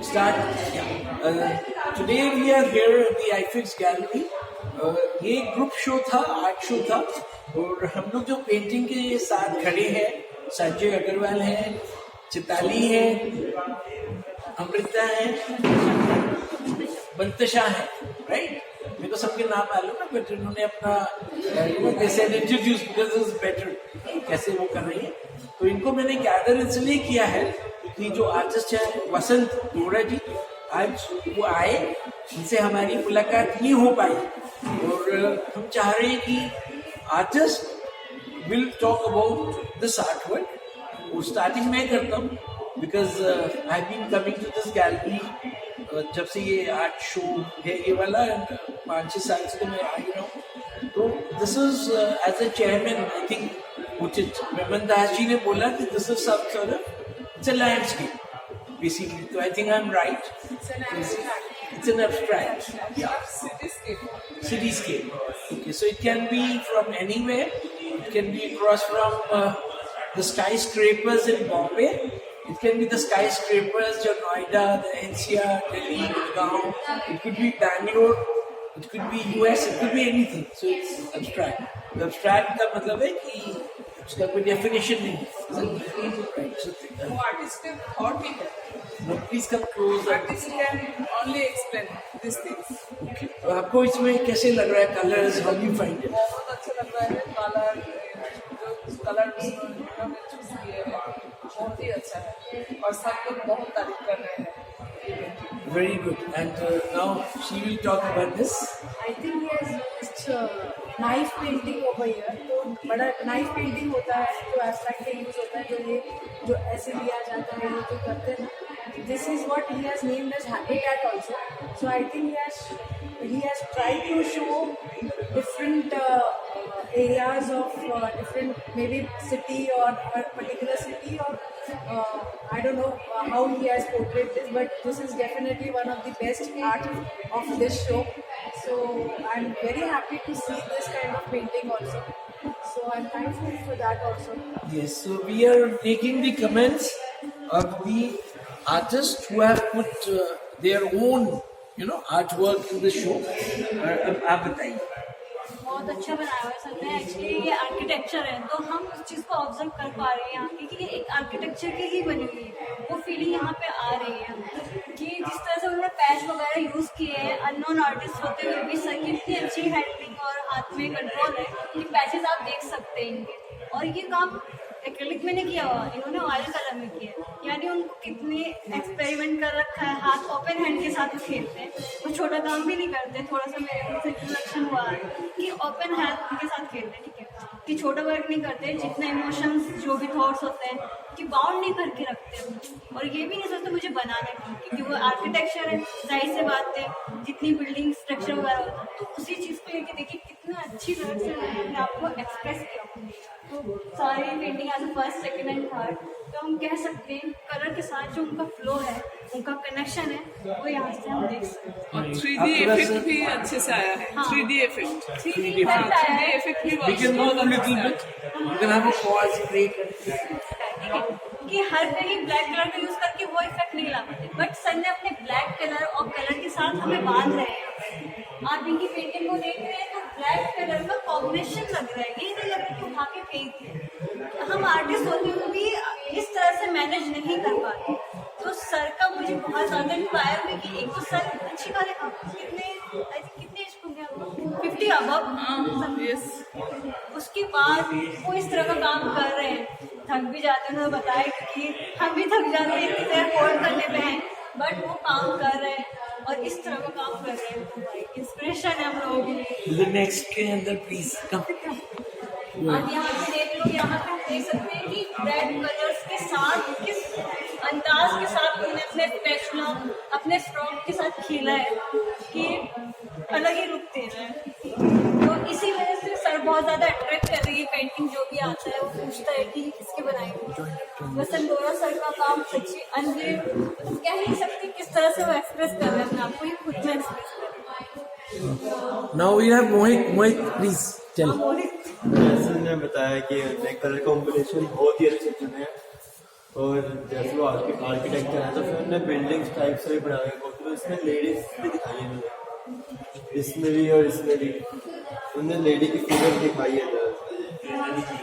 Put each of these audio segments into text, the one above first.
start. Today we are here at the IFIX Gallery. ये group show था, art show था, और हम लोग जो पेंटिंग के साथ खड़े हैं, संजय अग्रवाल हैं, चिताली है, अमृता है, बंतशा है, राइट? मेरे को सबके नाम मालूम है, बट उन्होंने अपना इंट्रोड्यूस बिकॉज बेटर कैसे वो कर रही है। तो इनको मैंने गैदर इसलिए किया है कि जो आर्टिस्ट है वसंत गोरा जी, आज वो आए, उनसे हमारी मुलाकात नहीं हो पाई, और हम चाह रहे हैं कि artist will talk about this art work. वो स्टार्टिंग में करता हूँ because I been coming to this gallery जब से ये आर्ट शो है ये वाला 5-6 साल से तो मैं आ ही रहा हूँ। तो this is as a chairman I think Uchit Memon Das ji ने बोला कि दिस इज सब sort of it's a landscape basically, तो I think I am right, it's an abstract, cityscape. Okay, so it can be from anywhere. It can be across from the skyscrapers in Bombay. It can be the skyscrapers in Noida, the NCR, Delhi, Gurgaon. It could be Bangalore. It could be US. It could be anything. So it's abstract. The abstract का मतलब है कि उसका कोई definition नहीं है. Right. So artist can thought भी है. No, please come close. Artist can only explain these things. Okay. तो आपको इसमें कैसे लग रहा है? Colors, how do you find it? बहुत अच्छा लग रहा है. कलर जो कलर उन्होंने चूज किए हैं बहुत ही अच्छा है, और सब लोग बहुत तारीफ कर रहे हैं. Very good. And now she will talk about this. I think he has used knife painting over here. तो बड़ा knife painting होता है जो abstract का use होता है, जो ये जो ऐसे लिया जाता है, ये जो करते हैं ना. This is what he has named as habitat also. So I think he has tried to show different areas of different maybe city or a particular city, or I don't know how he has portrayed this, but this is definitely one of the best art of this show. So I'm very happy to see this kind of painting also. So I'm thankful for that also. Yes. So we are taking the comments of the artists who have put their own, artwork in the show. आप बताइए. बहुत अच्छा बनाया हुआ sir ने. Actually ये architecture है, तो हम उस चीज़ को ऑब्जर्व कर पा रहे हैं यहाँ की कि ये एक आर्किटेक्चर की ही बनी हुई है. वो फीलिंग यहाँ पे आ रही है कि जिस तरह से उन्होंने पैच वगैरह यूज़ किए हैं, अननोन आर्टिस्ट होते हुए भी सर की इतनी अच्छी हैंडलिंग और हाथ में कंट्रोल है कि पैचेस आप देख सकते हैं इनके. और ये काम एक्रेलिक में नहीं किया हुआ, इन्होंने ऑयल कलर में किया है. यानी उनको कितने एक्सपेरिमेंट कर रखा है, हाथ ओपन हैंड के साथ वो खेलते हैं, वो छोटा काम भी नहीं करते. थोड़ा सा मेरे उनसे इंट्रोडक्शन हुआ है कि ओपन हैंड के साथ खेलते हैं, ठीक है, कि छोटा वर्क नहीं करते, जितने इमोशंस जो भी थॉट्स होते हैं कि बाउंड नहीं करके रखते हैं. और ये भी नहीं सोचते मुझे बनाना है, क्योंकि वो आर्किटेक्चर है, जाहिर से बात है, जितनी बिल्डिंग स्ट्रक्चर वगैरह होता है, तो उसी चीज़ को लेके देखिए कितना अच्छी तरह से उन्होंने अपने आप को एक्सप्रेस किया. तो सारी painting as first, second and third, तो हम कह सकते हैं कलर के साथ जो उनका फ्लो है, उनका कनेक्शन है, वो यहाँ से हम देख सकते हैं. और 3D इफेक्ट भी अच्छे से आया है. 3D इफेक्ट 3D इफेक्ट आया है. इफेक्ट भी We can move a little bit. You can have a pause, break. कि हर कहीं ब्लैक कलर का यूज करके वो इफेक्ट नहीं ला पाते, बट सर ने अपने ब्लैक कलर और कलर के साथ हमें बांध रहे हैं. आप इनकी पेंटिंग को देख रहे हैं तो ब्लैक कलर का कॉम्बिनेशन लग रहा है, ये नहीं लग रहा कि उठा के फेंक है. हम आर्टिस्ट होते हुए भी इस तरह से मैनेज नहीं कर पाते. तो सर का मुझे बहुत ज़्यादा इंस्पायर हुई कि एक तो सर अच्छी बात है, कितने एज होंगे वो 50 अबव. उसके बाद वो इस तरह का काम कर रहे हैं, थक भी जाते हैं. उन्होंने बताया क्योंकि हम भी थक जाते हैं इतनी देर होल्ड करने पे हैं, बट वो काम कर रहे हैं और इस तरह का काम कर रहे हैं. तो भाई इंस्पिरेशन है हम लोगों के लिए. नेक्स्ट के अंदर प्लीज कम. आप यहाँ पे देख लो, यहाँ पे देख सकते हैं कि रेड कलर्स के साथ किस अंदाज के साथ उन्होंने अपने स्पेचुला, अपने स्ट्रोक के साथ खेला है कि अलग ही लुक दे रहा है. तो इसी वजह से सर बहुत ज़्यादा अट्रैक्ट कर रही है. पेंटिंग जो भी आता है वो पूछता है कि किसके बनाई हुई. वसंत गोरा सर का काम सच्ची अनबिलीव, तो कह नहीं सकती किस तरह से वो एक्सप्रेस कर रहे हैं अपने आप को, ही खुद में एक्सप्रेस कर रहे हैं. Now we have Mohit, please tell. मोहित जैसे ने बताया कि कलर कॉम्बिनेशन बहुत ही अच्छे चुने हैं, और जैसे वो आर्किटेक्चर है तो फिर उन्होंने बिल्डिंग्स टाइप से भी बनाए हैं, तो इसमें लेडीज भी दिखाई है मुझे, इसमें भी और इसमें भी उन्होंने लेडी की फिगर दिखाई है।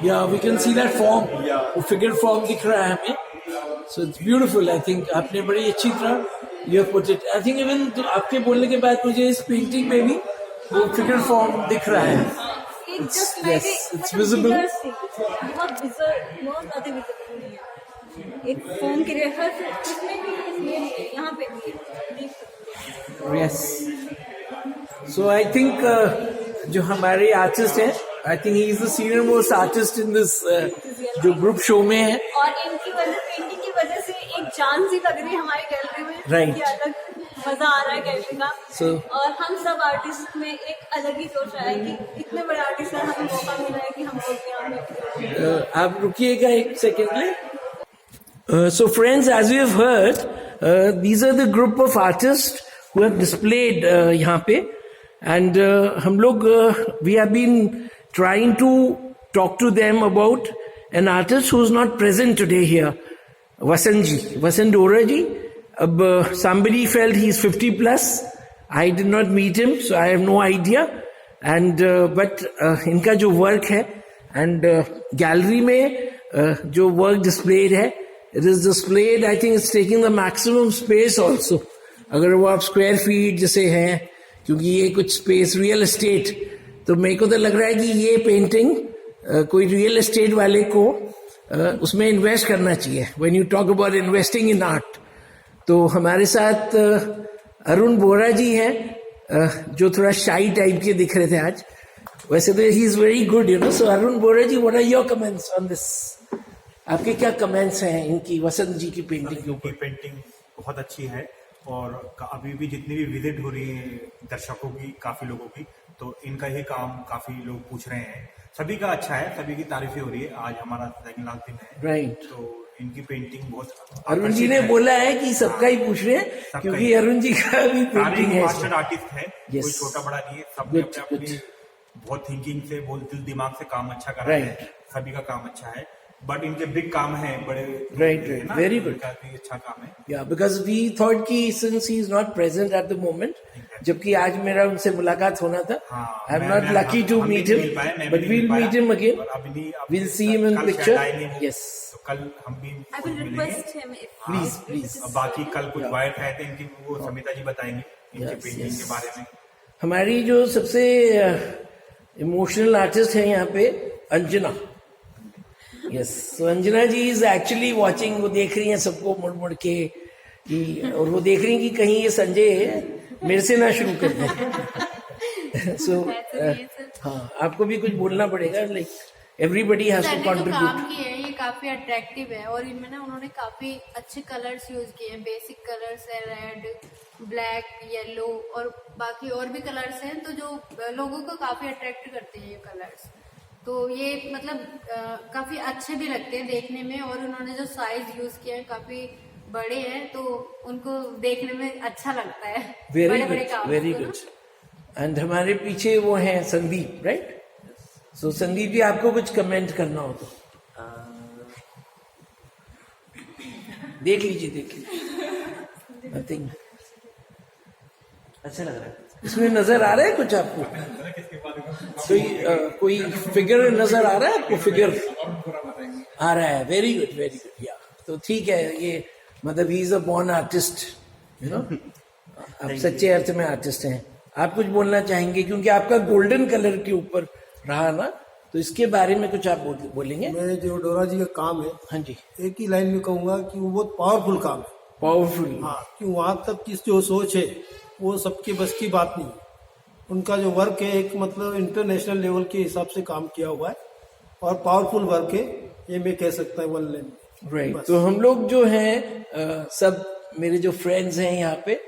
Yeah, we can see that form. Yeah. वो figure form दिख रहा है हमें. So it's beautiful. I think आपने बड़ी अच्छी तरह you have put it. I think even तो आपके बोलने के बाद मुझे इस पेंटिंग में भी वो figure form दिख रहा है. It's just like yes, it's मतलब visible. figures थी, बहुत बहुत ज्यादा विजिबल नहीं है. एक फॉर्म के लिए हर इसमें भी इसमें भी है, यहाँ पे भी है, देख सकते हो. Yes. So I think जो हमारे आर्टिस्ट हैं, I think he is the senior most artist in this जो ग्रुप शो में है. और इनकी वजह पेंटिंग की वजह से एक जान सी लग रही है हमारी गैलरी में. Right. कि अलग मजा आ रहा है गैलरी का. So और हम सब आर्टिस्ट में एक अलग ही जोश आया कि इतने बड़े आर्टिस्ट हैं, हमें मौका मिला है कि हम लोग यहाँ पे. आप रुकिएगा एक सेकेंड ले. So friends, as you have heard, these are the group of artists who have displayed यहाँ पे, and हम लोग we have been trying to talk to them about an artist who is not present today here, Vasant Dora ji. अब somebody felt he's 50 plus. I did not meet him, so I have no idea. And but इनका जो work है and gallery में जो work displayed है, it is displayed, I think it's taking the maximum space also. अगर वो आप square feet जैसे हैं, क्योंकि ये कुछ स्पेस रियल एस्टेट, तो मेरे को तो लग रहा है कि ये पेंटिंग कोई रियल एस्टेट वाले को उसमें इन्वेस्ट करना चाहिए. When you talk about investing in art, तो हमारे साथ अरुण बोरा जी हैं जो थोड़ा शाई टाइप के दिख रहे थे आज. वैसे तो he is very good, you know. So Arun Bora ji, what are your comments on this? आपके क्या कमेंट्स हैं इनकी वसंत जी की पेंटिंग के ऊपर? पेंटिंग बहुत अच्छी है और अभी भी जितनी भी विजिट हो रही है दर्शकों की, काफी लोगों की, तो इनका ही काम काफी लोग पूछ रहे हैं. सभी का अच्छा है, सभी की तारीफें हो रही है. आज हमारा सेकंड लास्ट दिन है. राइट. तो इनकी पेंटिंग बहुत अरुण जी ने बोला है कि सबका ही पूछ रहे हैं, क्योंकि अरुण जी का भी पेंटिंग है. मास्टर आर्टिस्ट है, Yes. कोई छोटा बड़ा नहीं है. सबने Good, अपनी बहुत थिंकिंग से, बहुत दिल दिमाग से काम अच्छा करा है. Right. सभी का काम अच्छा है, बट इनके बिग काम है, बड़े. Right, है ना? very good. इनका भी अच्छा काम है. Yeah, because we thought कि since he is not present at the moment, जबकि आज मेरा उनसे मुलाकात होना था. I am not lucky to meet him, but we'll meet him again. We'll see him in picture. Yes. तो कल हम भी I will request him if Please. अब बाकी कल कुछ वायर है तो इनकी वो समिता जी बताएंगे इनकी Yes, पेंटिंग yes. के बारे में. हमारी जो सबसे इमोशनल आर्टिस्ट है यहाँ पे, Anjana. Yes, so Anjana ji is actually watching. वो देख रही हैं सबको मुड़ मुड़ के कि, और वो देख रही हैं कि कहीं ये संजय मेरे से ना शुरू कर दें. सो हाँ, आपको भी कुछ बोलना पड़ेगा. लाइक एवरीबडी हैज टू काम कंट्रीब्यूट. किए हैं, ये काफी अट्रैक्टिव है और इनमें ना उन्होंने काफी अच्छे कलर्स यूज किए हैं. बेसिक कलर्स है, रेड, ब्लैक, येलो और बाकी और भी कलर्स हैं, तो जो लोगों को काफी अट्रैक्ट करते हैं ये कलर्स. तो ये मतलब काफी अच्छे भी लगते हैं देखने में. और उन्होंने जो साइज यूज किया है काफी बड़े हैं, तो उनको देखने में अच्छा लगता है. वेरी बड़े-बड़े गुड, काम वेरी को ना. गुड. एंड हमारे पीछे वो हैं संदीप, राइट? सो संदीप जी, आपको कुछ कमेंट करना हो तो देख लीजिए. नथिंग. अच्छा लग रहा है. इसमें नजर आ रहा है कुछ आपको? कोई फिगर नजर आ रहा है आपको? फिगर आ रहा है. Very good, very good. या तो ठीक है. ये मतलब ही is a born artist, you know. आप सच्चे अर्थ में आर्टिस्ट हैं. आप कुछ बोलना चाहेंगे, क्योंकि आपका गोल्डन कलर के ऊपर रहा ना, तो इसके बारे में कुछ आप बोलेंगे? मैं जो डोरा जी का काम है, हाँ जी, एक ही लाइन में कहूंगा कि वो बहुत पावरफुल काम है. पावरफुल. हाँ, कि वहां तक की जो सोच है वो सबके बस की बात नहीं. उनका जो वर्क है एक मतलब इंटरनेशनल लेवल के हिसाब से काम किया हुआ है और पावरफुल वर्क है, ये मैं कह सकता हूँ वन लाइन में. राइट. तो हम लोग जो हैं सब मेरे जो फ्रेंड्स हैं यहाँ पे,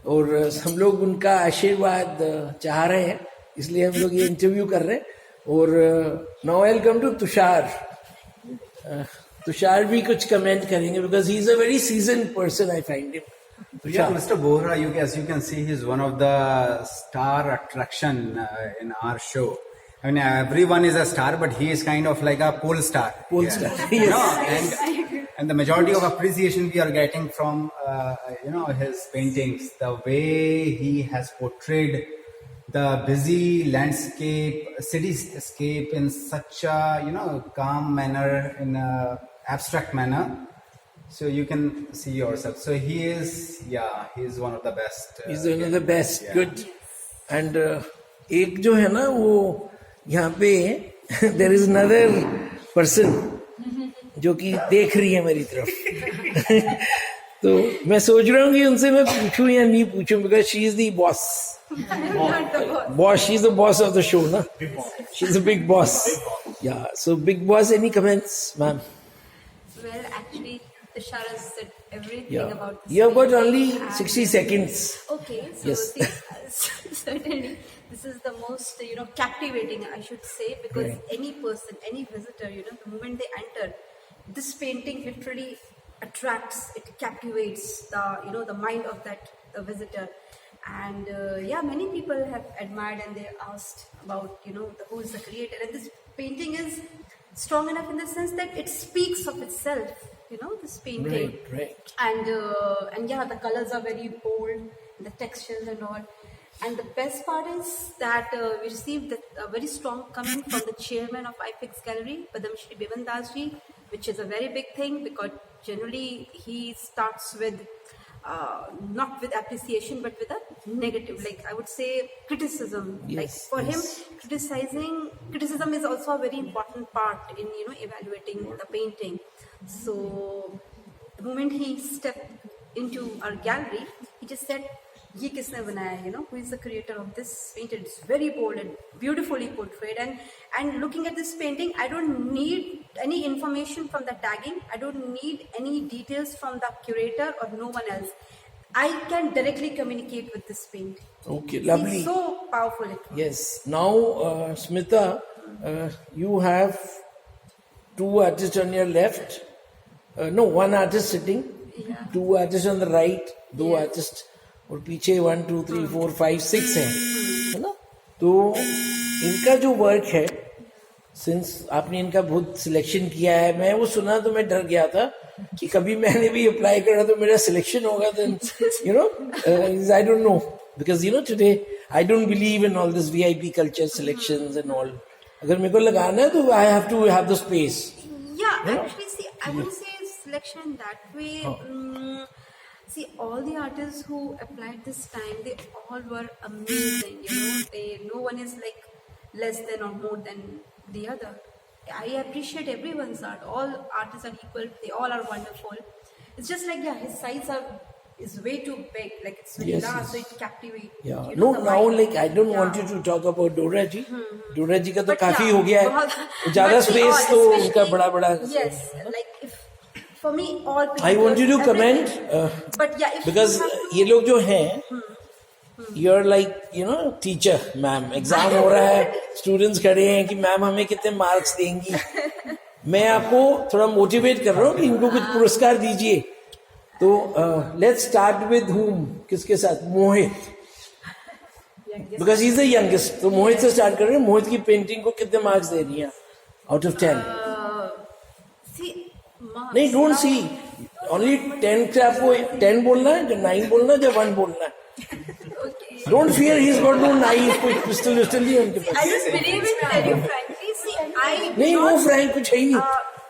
और हम लोग उनका आशीर्वाद चाह रहे हैं, इसलिए हम लोग ये इंटरव्यू कर रहे हैं. और now welcome to Tushar. Tushar भी कुछ कमेंट करेंगे, because he is a very seasoned person, I find him. Yeah, Mr. Bohra, as you can see, he's one of the star attraction in our show. I mean, everyone is a star, but he is kind of like a pole star. Pole star, yes. You know, and and the majority of appreciation we are getting from his paintings, the way he has portrayed the busy landscape, cityscape in such a calm manner, in a abstract manner. So you can see yourself. So he is one of the best. He's one of the best. Yeah. Good. And एक जो है ना वो यहाँ पे there is another person जो कि देख रही है मेरी तरफ. तो मैं सोच रहा हूँ कि उनसे मैं पूछूं या नहीं पूछूं, because she is the boss. Boss, she's the boss of the show, na? She's a big boss. Yeah. So big boss, any comments, ma'am? Well, actually, Tushar has said everything Yeah. about this. You have got painting only and- 60 seconds. Okay, so Yes. certainly this is the most captivating, I should say, because Right. any person, any visitor, the moment they enter, this painting literally attracts, it captivates the mind of that visitor. And many people have admired and they asked about who is the creator, and this painting is strong enough in the sense that it speaks of itself. This painting. Right. And the colors are very bold, the textures and all. And the best part is that we received a very strong comment from the chairman of IFIX Gallery, Padam Shri Bivan Das ji, which is a very big thing, because generally he starts with not with appreciation but with a negative, like I would say criticism. Yes, Like for yes. him, criticism is also a very important part in evaluating the painting. So the moment he stepped into our gallery, he just said, "Ye kisne banaya? Who is the creator of this painting? It's very bold and beautifully portrayed." And looking at this painting, I don't need any information from the tagging. I don't need any details from the curator or no one else. I can directly communicate with this painting. Okay, lovely. It's so powerful. It was. Yes. Now, Smita, you have two artists on your left. No, one artist sitting. Yeah. Two artists on the right. दो artists. और पीछे 1, 2, 3, 4, 5, 6 हैं, है ना? तो इनका जो work है, सिंस आपने इनका बहुत सिलेक्शन किया है, मैं वो सुना तो मैं डर गया था कि कभी मैंने भी अप्लाई करा तो मेरा सिलेक्शन होगा, then I don't know, because today I don't believe in all this VIP culture selections and all. अगर मेरे को लगाना है तो I have to have the space. Yeah, actually, see, I wouldn't say selection that way. See, all the artists who applied this time, they all were amazing. No one is like less than or more than the other. I appreciate everyone's art. All artists are equal. They all are wonderful. It's just like his size is way too big. Like it's very Yes, large, yes. so it captivates. Yeah. the No, now mind. like I don't want you to talk about Dora ji. Dora ji का तो But काफी yeah, हो गया है. बहुत- ज़्यादा but see, space all, तो especially- उनका बड़ा. Yes, like if for me all. I want you to painters, comment. everything. But yeah, if Because you have to, ये लोग जो हैं, you're like teacher, ma'am. Exam हो रहा है, स्टूडेंट्स खड़े हैं कि मैम हमें कितने मार्क्स देंगी. मैं आपको थोड़ा मोटिवेट कर रहा हूँ कि इनको कुछ पुरस्कार दीजिए. तो लेट्स स्टार्ट विद whom, किसके साथ? Mohit. Because he is the youngest. तो मोहित से स्टार्ट कर रहे हैं. मोहित की पेंटिंग को कितने मार्क्स दे रही हैं आउट ऑफ 10? see, marks. नहीं, डोंट Now- सी. ओनली 10 से आपको 10 बोलना है, या 9 बोलना है, या 1 बोलना है. Okay. Don't fear, he is got no knife, कोई पिस्टल विस्टल नहीं है उनके I pass. just believe in tell you frankly. See, I do नहीं, वो not- फ्रैंक कुछ है ही नहीं.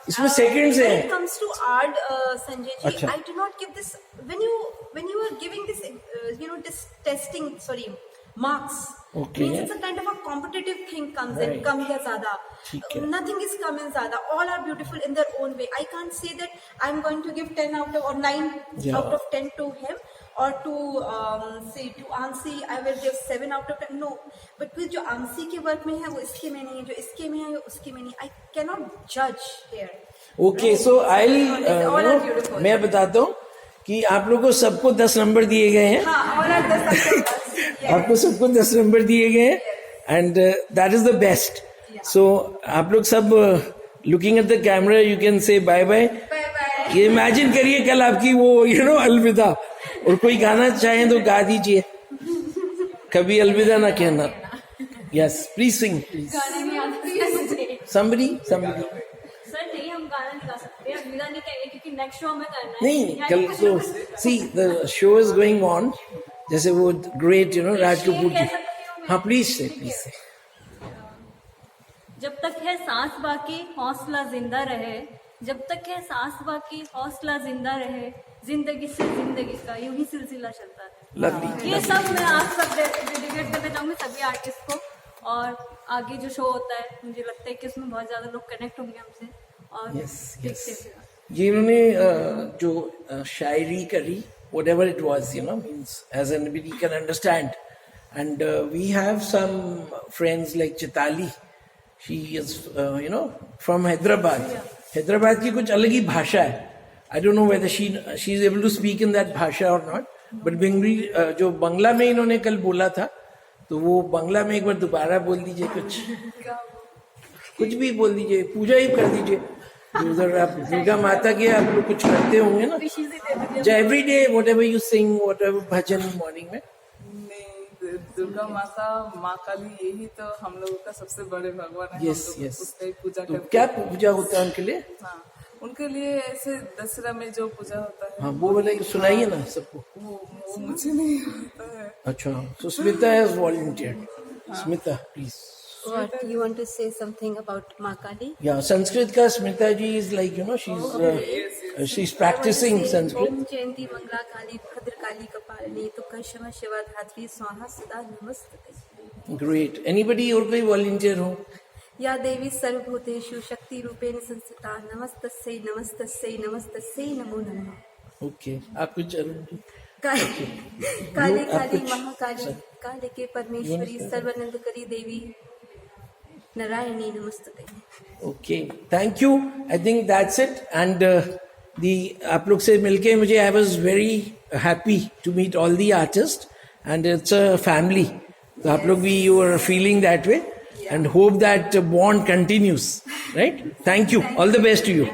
इसमें seconds When हैं. it comes to art, Sanjay ji, अच्छा. I do not give this when you are giving this, this testing. Sorry, marks. Okay. Means it's a kind of a competitive thing comes in. Right. Come here, Zada. ठीक है. Nothing is come in Zada. All are beautiful in their own way. I can't say that I'm going to give 10 out of or 9 Yeah. out of 10 to him. Or to say to Ansi, I will give 7 out of 10. No, but with जो Ansi के work में है वो इसके में नहीं है, जो इसके में है वो उसके में नहीं. I cannot judge here. Okay, so I All are beautiful. मैं बताता हूँ कि आप लोगों को सबको 10 नंबर दिए गए हैं. हाँ, all are the success. आपको सबको 10 नंबर दिए गए हैं, and that is the best. So आप लोग सब looking at the camera, you can say bye bye. Bye bye. ये इमेजिन करिए कल आपकी वो अलविदा, और कोई गाना चाहें तो गा दीजिए. कभी अलविदा ना कहना. Yes, please sing. गाने नहीं आते मुझे. somebody सर नहीं, हम गाना नहीं गा सकते, अलविदा नहीं कहेंगे क्योंकि नेक्स्ट शो में करना है नहीं या कल कुछ तो ना कुछ- see the show is going on जैसे वो ग्रेट राज कपूर कह जी सकती हूँ मैं। हाँ प्लीज से जब तक है सांस बाकी हौसला जिंदा रहे, जब तक है सांस बाकी हौसला जिंदा रहे, जिंदगी से जिंदगी का यूं ही सिलसिला चलता है। लवली ये सब मैं आज सब डेडिकेट करना चाहूंगी सभी आर्टिस्ट को। और आगे जो शो होता है मुझे लगता है कि उसमें बहुत ज्यादा लोग कनेक्ट होंगे हमसे और देखते हैं। ये इन्होंने जो शायरी करी whatever it was means as anybody can understand and we have some friends like Chitali. She is from Hyderabad की कुछ अलग ही भाषा है. I don't know whether she is able to speak in that भाषा or not, but Bengali जो बंगला में इन्होंने कल बोला था तो वो बंगला में एक बार दोबारा बोल दीजिए कुछ भी बोल दीजिए, पूजा ही कर दीजिए उधर आप दुर्गा माता के आप लोग कुछ करते होंगे ना जो every day what ever you sing what ever bhajan morning में नहीं, दुर्गा माता माँ काली यही तो हम लोगों का सबसे बड़े भगवान है। यस हम लोग यस उसका ही पूजा तो करते क्या हैं। पूजा होता है उनके लिए? हाँ, उनके लिए ऐसे दशहरा में जो पूजा होता है हाँ वो वाला सुनाइए ना सबको। वो मुझे नहीं आता है। अच्छा so Smita has volunteered. Smita please. What, you want to say something about Ma Kali? Yeah, Sanskrit ka Smita ji is like she's practicing Sanskrit. ओम जयंती मंगला काली भद्र काली कपालिनी तुक्कड़ क्षमा शिवा धात्री स्वाहा सदा नमस्ते। Great. Anybody और कोई volunteer हो? या देवी सर्वभूतेषु शक्ति रूपेण संस्थिता नमस्तस्यै नमस्तस्यै नमस्तस्यै नमो नमः। Okay. आप कुछ काली काली आप काली कुछ- महाकाली काली के परमेश्वरी सर्वानंदकरी देवी नारायणी नमस्ते। Okay, thank you. I think that's it. And आप लोग से मिलके मुझे I was very happy to meet all the artists, and it's a family. तो आप लोग भी you are feeling that way, and hope that bond continues. Right? Thank you. All the best to you.